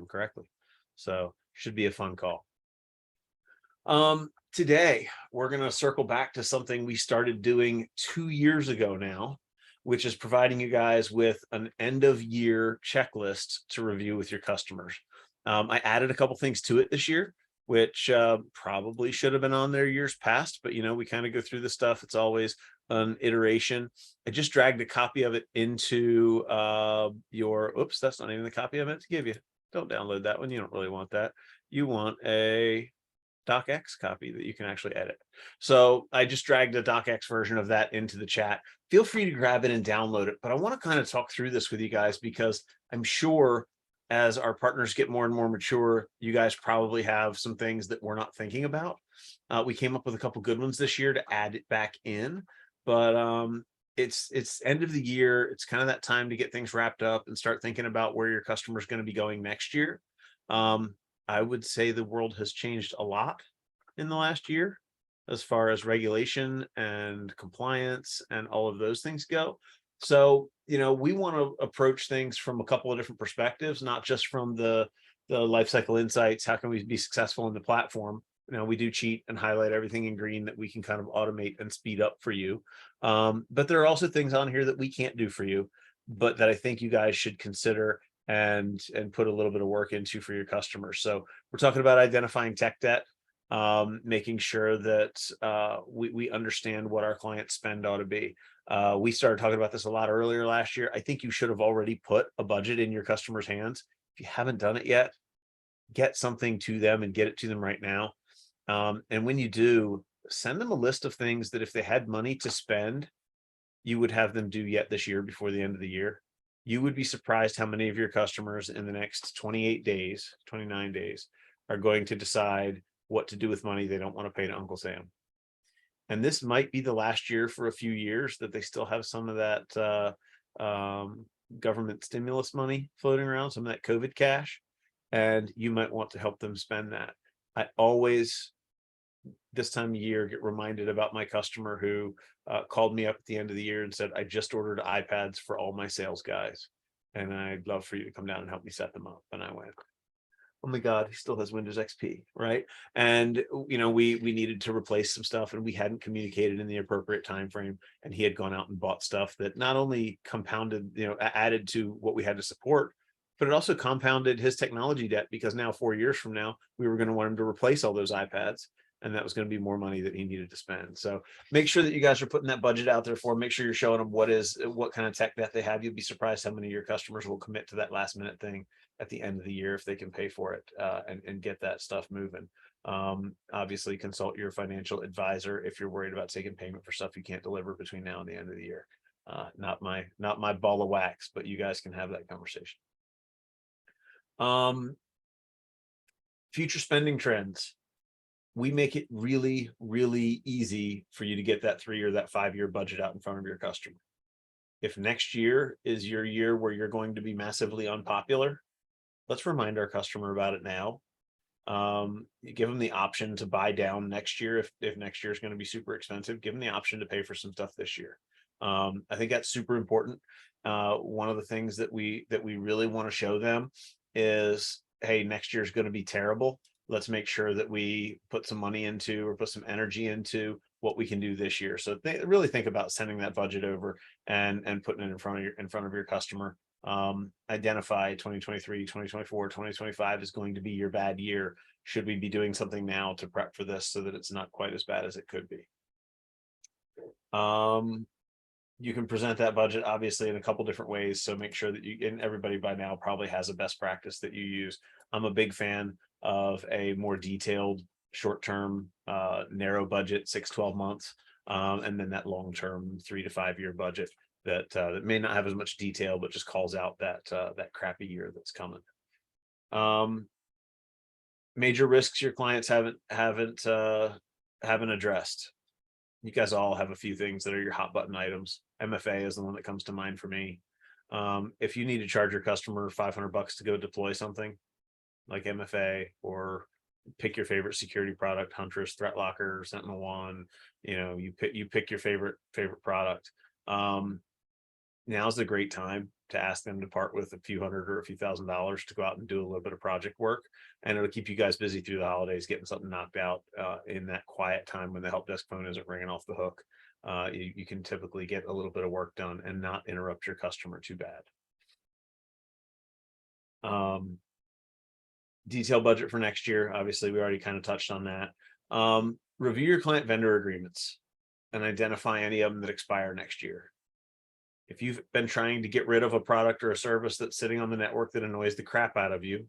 correctly. So should be a fun call. Today we're going to circle back to something we started doing 2 years ago now, which is providing you guys with an end of year checklist to review with your customers. I added a couple things to it this year, which probably should have been on there years past, but we kind of go through the stuff. It's always an iteration. I just dragged a copy of it into oops, that's not even the copy I meant to give you. Don't download that one. You don't really want that. You want a docx copy that you can actually edit. So I just dragged a docx version of that into the chat. Feel free to grab it and download it. But I want to kind of talk through this with you guys because I'm sure as our partners get more and more mature, you guys probably have some things that we're not thinking about. We came up with a couple good ones this year to add it back in, but it's end of the year. It's kind of that time to get things wrapped up and start thinking about where your customer is going to be going next year. I would say the world has changed a lot in the last year as far as regulation and compliance and all of those things go. So, we want to approach things from a couple of different perspectives, not just from the life cycle insights. How can we be successful in the platform? We do cheat and highlight everything in green that we can kind of automate and speed up for you. But there are also things on here that we can't do for you, but that I think you guys should consider and put a little bit of work into for your customers. So we're talking about identifying tech debt, making sure that we understand what our client spend ought to be. We started talking about this a lot earlier last year. I think you should have already put a budget in your customers' hands. If you haven't done it yet, get something to them and get it to them right now. And when you do, send them a list of things that if they had money to spend, you would have them do yet this year before the end of the year. You would be surprised how many of your customers in the next 28 days, 29 days, are going to decide what to do with money they don't want to pay to Uncle Sam. And this might be the last year for a few years that they still have some of that government stimulus money floating around, some of that COVID cash, and you might want to help them spend that. I always, this time of year, get reminded about my customer who called me up at the end of the year and said, I just ordered iPads for all my sales guys, and I'd love for you to come down and help me set them up. And I went, oh my God, he still has Windows XP, right? And we needed to replace some stuff, and we hadn't communicated in the appropriate time frame. And he had gone out and bought stuff that not only compounded, added to what we had to support, but it also compounded his technology debt, because now 4 years from now, we were going to want him to replace all those iPads. And that was going to be more money that he needed to spend. So make sure that you guys are putting that budget out there for him. Make sure you're showing them what kind of tech debt they have. You'll be surprised how many of your customers will commit to that last minute thing at the end of the year if they can pay for it and get that stuff moving. Obviously, consult your financial advisor if you're worried about taking payment for stuff you can't deliver between now and the end of the year. Not my ball of wax, but you guys can have that conversation. Future spending trends. We make it really, really easy for you to get that 3 or that 5 year budget out in front of your customer. If next year is your year where you're going to be massively unpopular, let's remind our customer about it now. You give them the option to buy down next year. If next year is going to be super expensive, give them the option to pay for some stuff this year. I think that's super important. One of the things that we really want to show them is, hey, next year is going to be terrible. Let's make sure that we put some money into or put some energy into what we can do this year. So really think about sending that budget over and putting it in front of your customer. Identify 2023, 2024, 2025 is going to be your bad year. Should we be doing something now to prep for this so that it's not quite as bad as it could be? You can present that budget obviously in a couple different ways. So make sure that and everybody by now probably has a best practice that you use. I'm a big fan of a more detailed short-term narrow budget, 6-12 months, and then that long-term 3 to 5 year budget that may not have as much detail, but just calls out that crappy year that's coming. Major risks your clients haven't addressed. You guys all have a few things that are your hot button items. MFA is the one that comes to mind for me. If you need to charge your customer $500 to go deploy something like MFA, or pick your favorite security product, Huntress, ThreatLocker, SentinelOne, you pick your favorite product. Now's the great time to ask them to part with a few hundred or a few $1,000s to go out and do a little bit of project work, and it'll keep you guys busy through the holidays, getting something knocked out in that quiet time when the help desk phone isn't ringing off the hook. You can typically get a little bit of work done and not interrupt your customer too bad. Detailed budget for next year. Obviously, we already kind of touched on that. Review your client vendor agreements and identify any of them that expire next year. If you've been trying to get rid of a product or a service that's sitting on the network that annoys the crap out of you,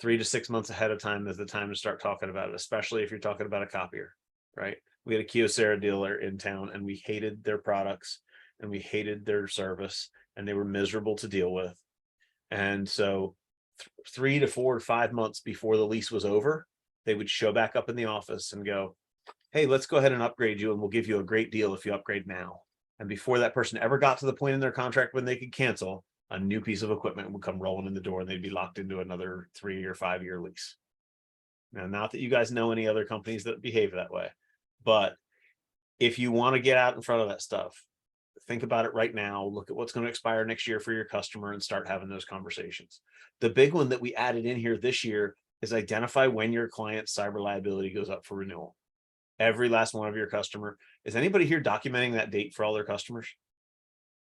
3 to 6 months ahead of time is the time to start talking about it, especially if you're talking about a copier, right? We had a Kyocera dealer in town and we hated their products and we hated their service and they were miserable to deal with. And so 3 to 4 to 5 months before the lease was over, they would show back up in the office and go, hey, let's go ahead and upgrade you and we'll give you a great deal if you upgrade now. And before that person ever got to the point in their contract when they could cancel, a new piece of equipment would come rolling in the door and they'd be locked into another 3 or 5 year lease. Now, not that you guys know any other companies that behave that way, but if you want to get out in front of that stuff, think about it right now, look at what's going to expire next year for your customer and start having those conversations. The big one that we added in here this year is identify when your client's cyber liability goes up for renewal. Every last one of your customer. Is anybody here documenting that date for all their customers?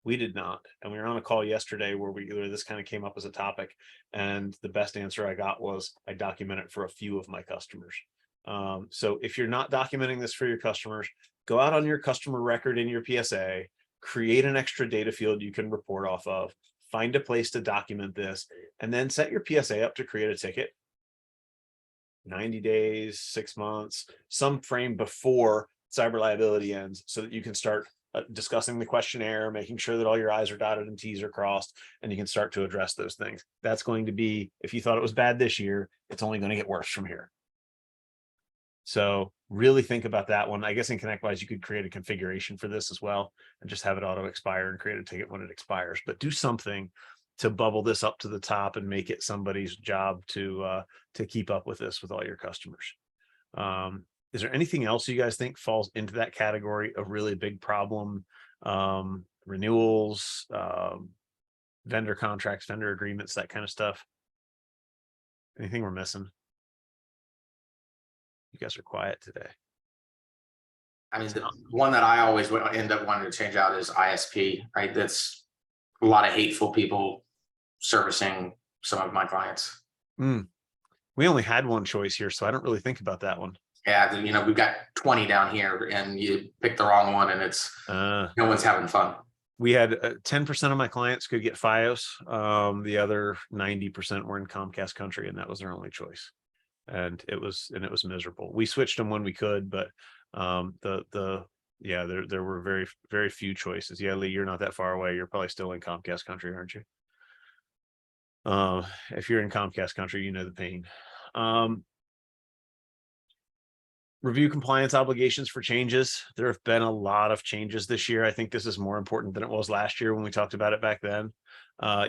We did not. And we were on a call yesterday where this kind of came up as a topic. And the best answer I got was I document it for a few of my customers. So if you're not documenting this for your customers, go out on your customer record in your PSA, create an extra data field you can report off of, find a place to document this, and then set your PSA up to create a ticket. 90 days, 6 months, some frame before cyber liability ends so that you can start discussing the questionnaire, making sure that all your I's are dotted and T's are crossed, and you can start to address those things. That's going to be, if you thought it was bad this year, it's only going to get worse from here. So really think about that one. I guess in ConnectWise, you could create a configuration for this as well and just have it auto expire and create a ticket when it expires, but do something to bubble this up to the top and make it somebody's job to keep up with this with all your customers. Is there anything else you guys think falls into that category of really big problem? Renewals, vendor contracts, vendor agreements, that kind of stuff. Anything we're missing? You guys are quiet today. I mean, the one that I always end up wanting to change out is ISP, right? That's a lot of hateful people servicing some of my clients. We only had one choice here, so I don't really think about that one. Yeah, you know, we've got 20 down here and you pick the wrong one and it's no one's having fun. We had 10% of my clients could get FiOS. The other 90% were in Comcast country, and that was their only choice. And it was miserable. We switched them when we could, but there were very, very few choices. Yeah, Lee, you're not that far away. You're probably still in Comcast country, aren't you? If you're in Comcast country, you know the pain. Review compliance obligations for changes. There have been a lot of changes this year. I think this is more important than it was last year when we talked about it back then.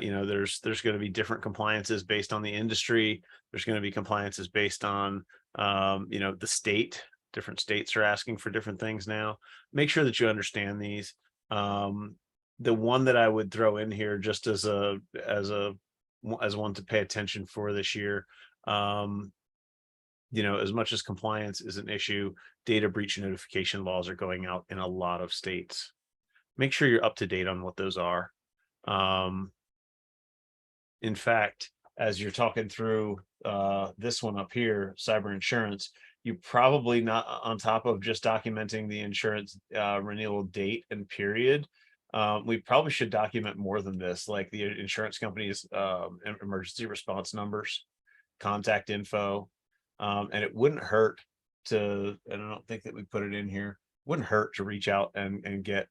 You know, there's going to be different compliances based on the industry. There's going to be compliances based on, you know, the state. Different states are asking for different things now. Make sure that you understand these. The one that I would throw in here just as one to pay attention for this year, you know, as much as compliance is an issue, data breach notification laws are going out in a lot of states. Make sure you're up to date on what those are. In fact, as you're talking through this one up here, cyber insurance, you probably not on top of just documenting the insurance renewal date and period. We probably should document more than this, like the insurance company's emergency response numbers, contact info. And it wouldn't hurt to, and I don't think that we put it in here, wouldn't hurt to reach out and get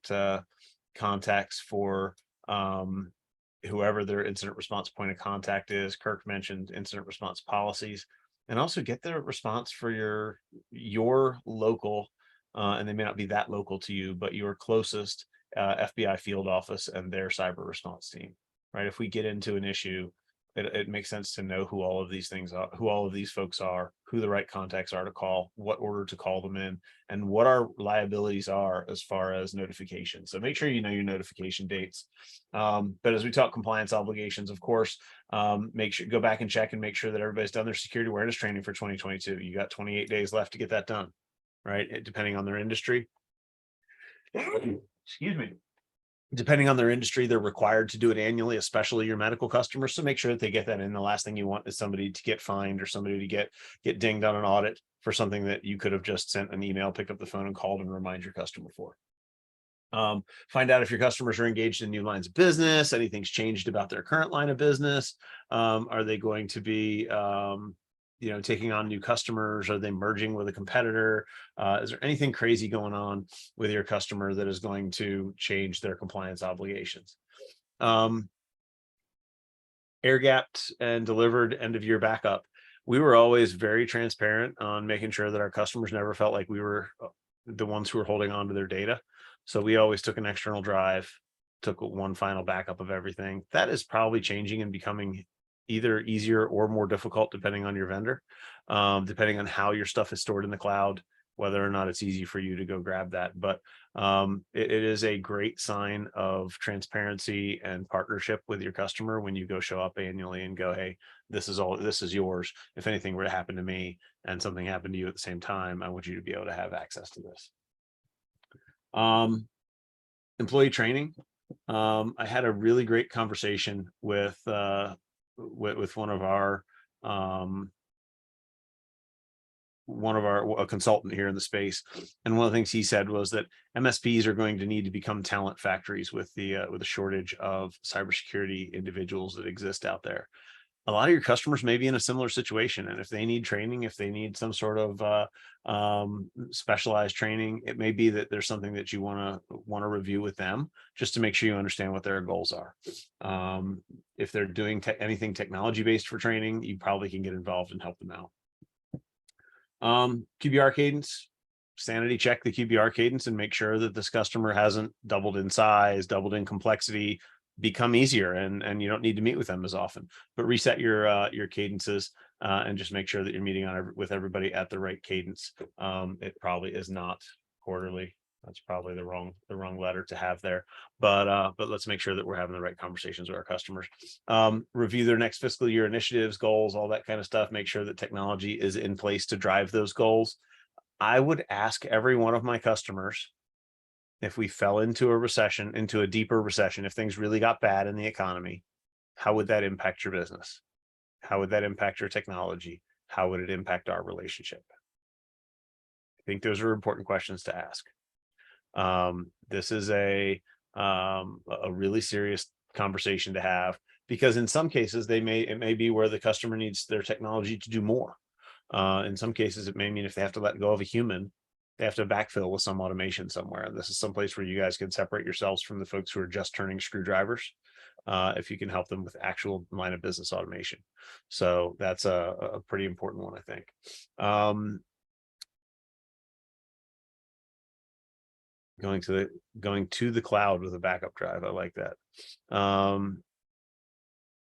contacts for whoever their incident response point of contact is. Kirk mentioned incident response policies, and also get the response for your local, and they may not be that local to you, but your closest FBI field office and their cyber response team, right? If we get into an issue, it makes sense to know who all of these things are, who all of these folks are, who the right contacts are to call, what order to call them in, and what our liabilities are as far as notification. So make sure you know your notification dates. But as we talk compliance obligations, of course, make sure go back and check and make sure that everybody's done their security awareness training for 2022. You got 28 days left to get that done, right? Depending on their industry. Excuse me. Depending on their industry, they're required to do it annually, especially your medical customers. So make sure that they get that in. The last thing you want is somebody to get fined or somebody to get dinged on an audit for something that you could have just sent an email, pick up the phone and called and remind your customer for. Find out if your customers are engaged in new lines of business, anything's changed about their current line of business. Are they going to be taking on new customers? Are they merging with a competitor? Is there anything crazy going on with your customer that is going to change their compliance obligations? Air gapped and delivered end of year backup. We were always very transparent on making sure that our customers never felt like we were the ones who were holding on to their data. So we always took an external drive, took one final backup of everything. That is probably changing and becoming either easier or more difficult depending on your vendor, depending on how your stuff is stored in the cloud, whether or not it's easy for you to go grab that. But it is a great sign of transparency and partnership with your customer when you go show up annually and go, hey, this is yours. If anything were to happen to me and something happened to you at the same time, I want you to be able to have access to this. Employee training. I had a really great conversation with one of our a consultant here in the space, and one of the things he said was that MSPs are going to need to become talent factories with the shortage of cybersecurity individuals that exist out there. A lot of your customers may be in a similar situation, and if they need training, if they need some sort of specialized training, it may be that there's something that you want to review with them just to make sure you understand what their goals are. If they're doing anything technology based for training, you probably can get involved and help them out. QBR cadence. Sanity check the QBR cadence and make sure that this customer hasn't doubled in size, doubled in complexity, become easier, and you don't need to meet with them as often. But reset your cadences and just make sure that you're meeting with everybody at the right cadence. It probably is not quarterly. That's probably the wrong letter to have there. But let's make sure that we're having the right conversations with our customers. Review their next fiscal year initiatives, goals, all that kind of stuff. Make sure that technology is in place to drive those goals. I would ask every one of my customers, if we fell into a recession, into a deeper recession, if things really got bad in the economy, how would that impact your business? How would that impact your technology? How would it impact our relationship? I think those are important questions to ask. This is a really serious conversation to have, because in some cases it may be where the customer needs their technology to do more. In some cases, it may mean if they have to let go of a human, they have to backfill with some automation somewhere. This is someplace where you guys can separate yourselves from the folks who are just turning screwdrivers, if you can help them with actual line of business automation. So that's a pretty important one, I think. Going to the cloud with a backup drive. I like that.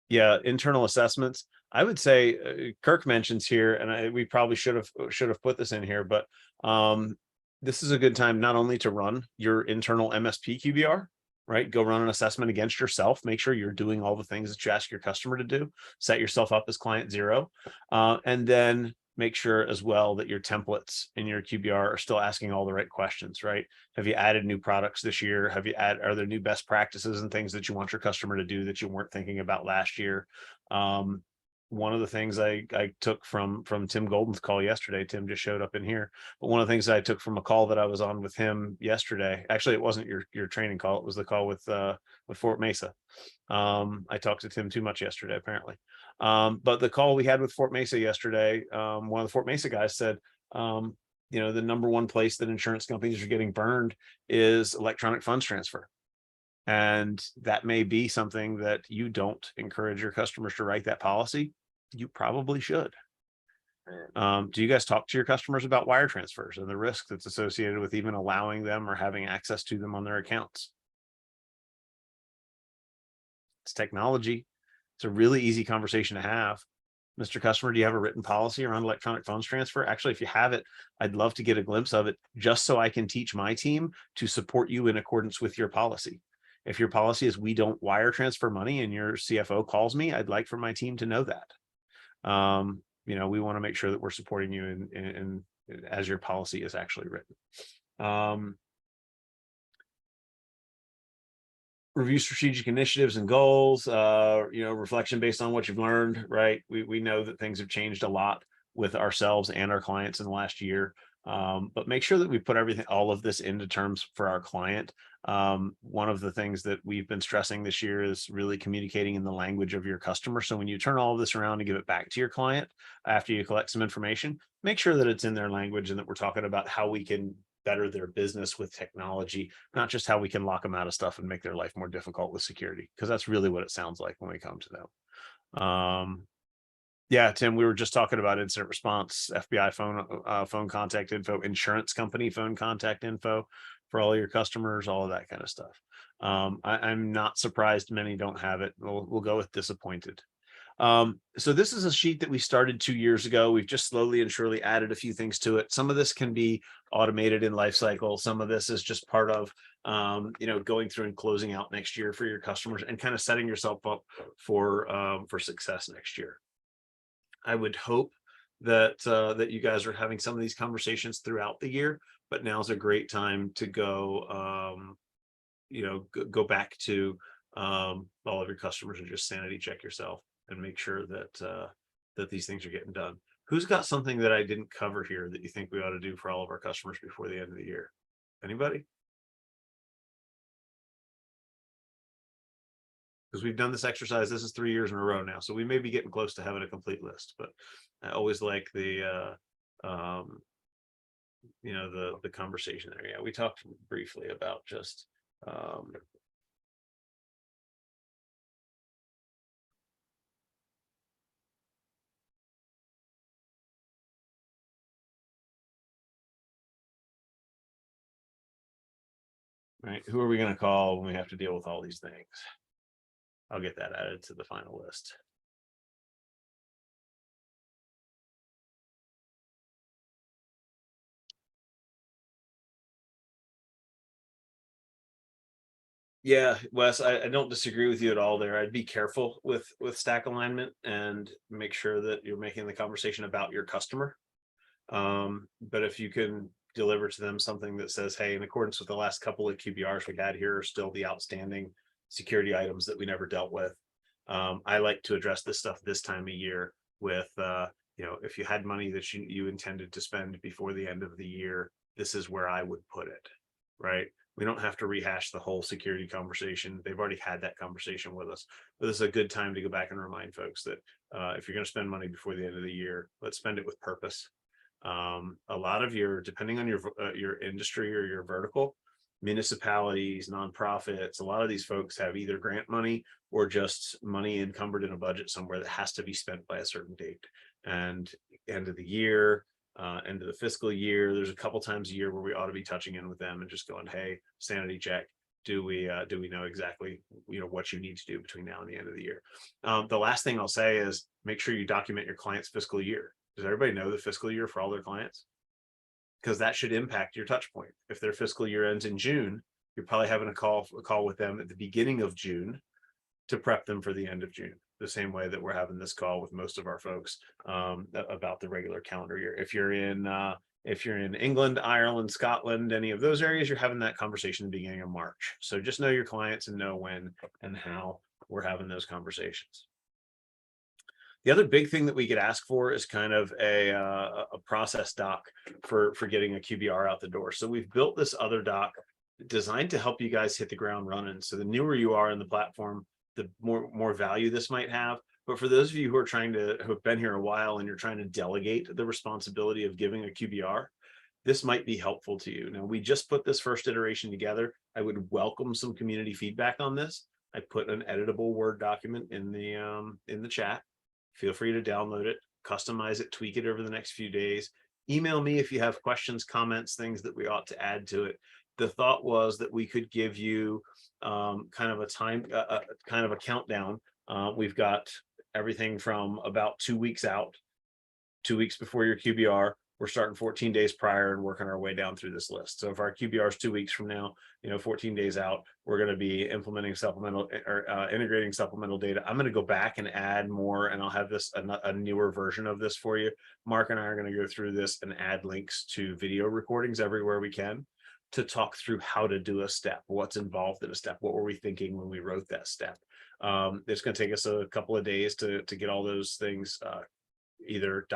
Yeah, internal assessments. I would say Kirk mentions here, and we probably should have put this in here, but this is a good time not only to run your internal MSP QBR, right? Go run an assessment against yourself. Make sure you're doing all the things that you ask your customer to do. Set yourself up as client zero, and then make sure as well that your templates in your QBR are still asking all the right questions, right? Have you added new products this year? Are there new best practices and things that you want your customer to do that you weren't thinking about last year? One of the things I took from Tim Golden's call yesterday, Tim just showed up in here, but one of the things I took from a call that I was on with him yesterday, actually, it wasn't your training call. It was the call with Fort Mesa. I talked to Tim too much yesterday, apparently. But the call we had with Fort Mesa yesterday, one of the Fort Mesa guys said, the number one place that insurance companies are getting burned is electronic funds transfer. And that may be something that you don't encourage your customers to write that policy. You probably should. Do you guys talk to your customers about wire transfers and the risk that's associated with even allowing them or having access to them on their accounts? It's technology. It's a really easy conversation to have. Mr. Customer, do you have a written policy around electronic funds transfer? Actually, if you have it, I'd love to get a glimpse of it just so I can teach my team to support you in accordance with your policy. If your policy is we don't wire transfer money and your CFO calls me, I'd like for my team to know that. We want to make sure that we're supporting you in as your policy is actually written. Review strategic initiatives and goals, reflection based on what you've learned, right? We know that things have changed a lot with ourselves and our clients in the last year. But make sure that we put all of this into terms for our client. One of the things that we've been stressing this year is really communicating in the language of your customer. So when you turn all of this around and give it back to your client after you collect some information, make sure that it's in their language and that we're talking about how we can better their business with technology, not just how we can lock them out of stuff and make their life more difficult with security, because that's really what it sounds like when we come to them. Yeah, Tim, we were just talking about incident response, FBI phone contact info, insurance company phone contact info for all your customers, all of that kind of stuff. I'm not surprised many don't have it. We'll go with disappointed. So this is a sheet that we started 2 years ago. We've just slowly and surely added a few things to it. Some of this can be automated in lifecycle. Some of this is just part of, going through and closing out next year for your customers and kind of setting yourself up for success next year. I would hope that you guys are having some of these conversations throughout the year, but now's a great time to go, go back to all of your customers and just sanity check yourself and make sure that these things are getting done. Who's got something that I didn't cover here that you think we ought to do for all of our customers before the end of the year? Anybody? Because we've done this exercise. This is 3 years in a row now, so we may be getting close to having a complete list. But I always like the conversation there. Yeah, we talked briefly about just right. Who are we going to call when we have to deal with all these things? I'll get that added to the final list. Yeah, Wes, I don't disagree with you at all there. I'd be careful with stack alignment and make sure that you're making the conversation about your customer. But if you can deliver to them something that says, hey, in accordance with the last couple of QBRs we had here are still the outstanding security items that we never dealt with. I like to address this stuff this time of year with, if you had money that you intended to spend before the end of the year, this is where I would put it, right? We don't have to rehash the whole security conversation. They've already had that conversation with us. But this is a good time to go back and remind folks that if you're going to spend money before the end of the year, let's spend it with purpose. A lot of depending on your industry or your vertical, municipalities, nonprofits, a lot of these folks have either grant money or just money encumbered in a budget somewhere that has to be spent by a certain date. And end of the year, end of the fiscal year, there's a couple times a year where we ought to be touching in with them and just going, hey, sanity check. Do we know exactly what you need to do between now and the end of the year? The last thing I'll say is make sure you document your client's fiscal year. Does everybody know the fiscal year for all their clients? Because that should impact your touch point. If their fiscal year ends in June, you're probably having a call with them at the beginning of June to prep them for the end of June, the same way that we're having this call with most of our folks about the regular calendar year. If you're in England, Ireland, Scotland, any of those areas, you're having that conversation at the beginning of March. So just know your clients and know when and how we're having those conversations. The other big thing that we get asked for is kind of a process doc for getting a QBR out the door. So we've built this other doc designed to help you guys hit the ground running. So the newer you are in the platform, the more value this might have. But for those of you who have been here a while and you're trying to delegate the responsibility of giving a QBR, this might be helpful to you. Now, we just put this first iteration together. I would welcome some community feedback on this. I put an editable Word document in the chat. Feel free to download it, customize it, tweak it over the next few days. Email me if you have questions, comments, things that we ought to add to it. The thought was that we could give you kind of a countdown We've got everything from about 2 weeks out, 2 weeks before your QBR. We're starting 14 days prior and working our way down through this list. So if our QBR is 2 weeks from now, 14 days out, we're going to be implementing supplemental or integrating supplemental data. I'm going to go back and add more, and I'll have this a newer version of this for you. Mark and I are going to go through this and add links to video recordings everywhere we can to talk through how to do a step, what's involved in a step, what were we thinking when we wrote that step. It's going to take us a couple of days to get all those things either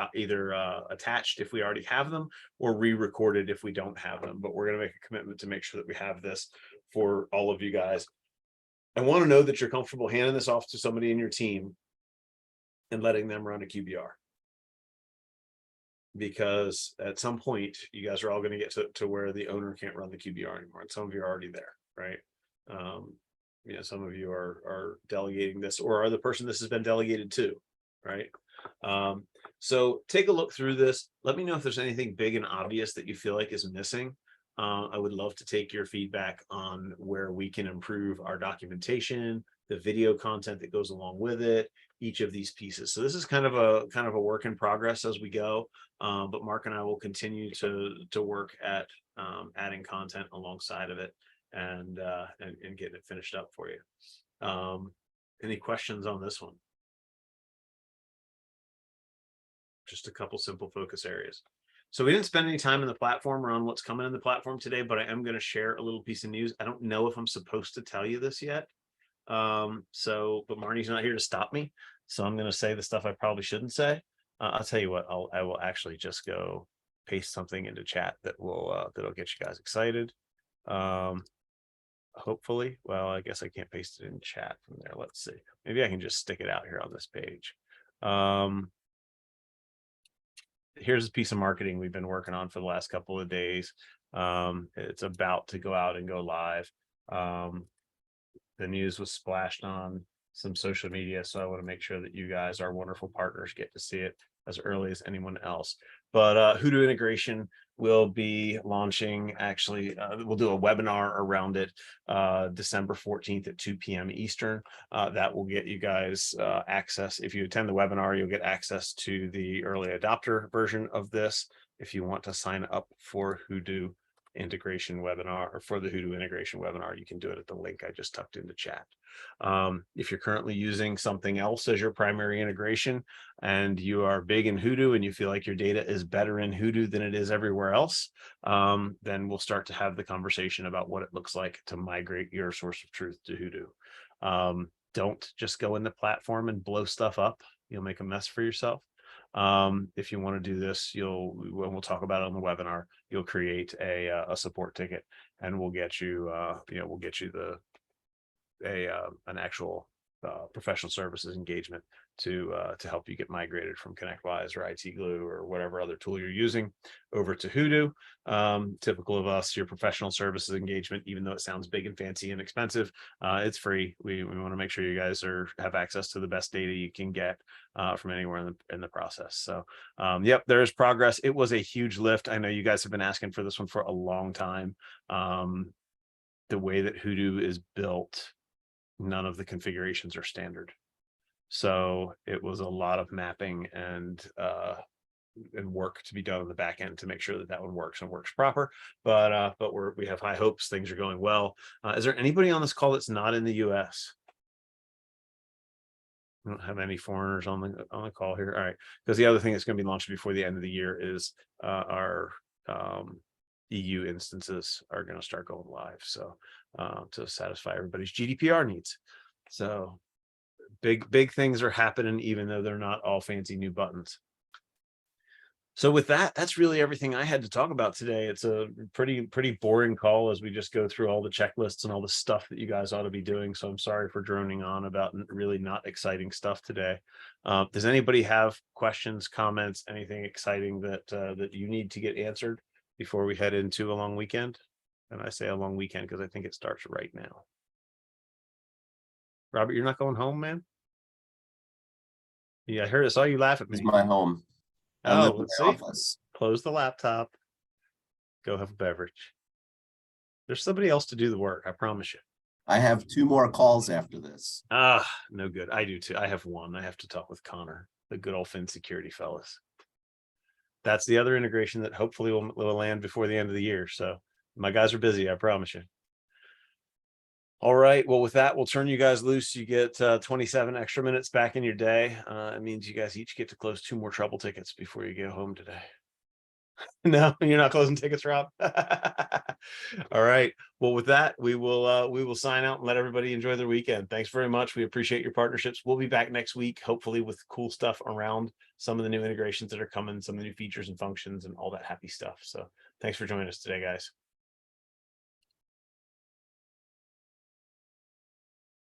attached if we already have them, or re-recorded if we don't have them. But we're going to make a commitment to make sure that we have this for all of you guys. I want to know that you're comfortable handing this off to somebody in your team and letting them run a QBR, because at some point you guys are all going to get to where the owner can't run the QBR anymore, and some of you are already there, right? Some of you are delegating this, or are the person this has been delegated to, right? So take a look through this. Let me know if there's anything big and obvious that you feel like is missing. I would love to take your feedback on where we can improve our documentation, the video content that goes along with it, each of these pieces. So this is kind of a work in progress as we go. But Mark and I will continue to work at adding content alongside of it and getting it finished up for you. Any questions on this one? Just a couple simple focus areas. So we didn't spend any time in the platform or on what's coming in the platform today, but I am going to share a little piece of news. I don't know if I'm supposed to tell you this yet. But Marnie's not here to stop me. So I'm going to say the stuff I probably shouldn't say. I'll tell you what, I will actually just go paste something into chat that'll get you guys excited. Hopefully, well, I guess I can't paste it in chat from there. Let's see. Maybe I can just stick it out here on this page. Here's a piece of marketing we've been working on for the last couple of days. It's about to go out and go live. The news was splashed on some social media, so I want to make sure that you guys, our wonderful partners, get to see it as early as anyone else. But Hoodoo Integration will be launching, actually, we'll do a webinar around it December 14th at 2 p.m. Eastern. That will get you guys access. If you attend the webinar, you'll get access to the early adopter version of this. If you want to sign up for Hoodoo integration webinar, or for the Hoodoo integration webinar, you can do it at the link I just tucked into chat. If you're currently using something else as your primary integration and you are big in Hoodoo and you feel like your data is better in Hoodoo than it is everywhere else, then we'll start to have the conversation about what it looks like to migrate your source of truth to Hoodoo. Don't just go in the platform and blow stuff up. You'll make a mess for yourself. If you want to do this, when we'll talk about it on the webinar, you'll create a support ticket, and we'll get you an actual professional services engagement to help you get migrated from ConnectWise or IT Glue or whatever other tool you're using over to Hoodoo. Typical of us, your professional services engagement, even though it sounds big and fancy and expensive, it's free. We want to make sure you guys have access to the best data you can get from anywhere in the process. So yep, there is progress. It was a huge lift. I know you guys have been asking for this one for a long time. The way that Hoodoo is built, none of the configurations are standard. So it was a lot of mapping and work to be done on the back end to make sure that one works and works proper. But we have high hopes. Things are going well. Is there anybody on this call that's not in the US? We don't have any foreigners on the call here. All right, because the other thing that's going to be launched before the end of the year is our EU instances are going to start going live. So to satisfy everybody's GDPR needs. So big things are happening, even though they're not all fancy new buttons. So with that, that's really everything I had to talk about today. It's a pretty boring call as we just go through all the checklists and all the stuff that you guys ought to be doing. So I'm sorry for droning on about really not exciting stuff today. Does anybody have questions, comments, anything exciting that you need to get answered before we head into a long weekend? And I say a long weekend because I think it starts right now. Robert, you're not going home, man? Yeah, I saw you laugh at me. It's my home. Oh, let's see. Office. Close the laptop. Go have a beverage. There's somebody else to do the work, I promise you. I have 2 more calls after this. No good. I do too. I have one. I have to talk with Connor, the good old Fin Security fellas. That's the other integration that hopefully will land before the end of the year. So my guys are busy, I promise you. All right. Well, with that, we'll turn you guys loose. You get 27 extra minutes back in your day. It means you guys each get to close 2 more trouble tickets before you get home today. No, you're not closing tickets, Rob. All right. Well, with that, we will sign out and let everybody enjoy their weekend. Thanks very much. We appreciate your partnerships. We'll be back next week, hopefully with cool stuff around some of the new integrations that are coming, some of the new features and functions and all that happy stuff. So thanks for joining us today, guys.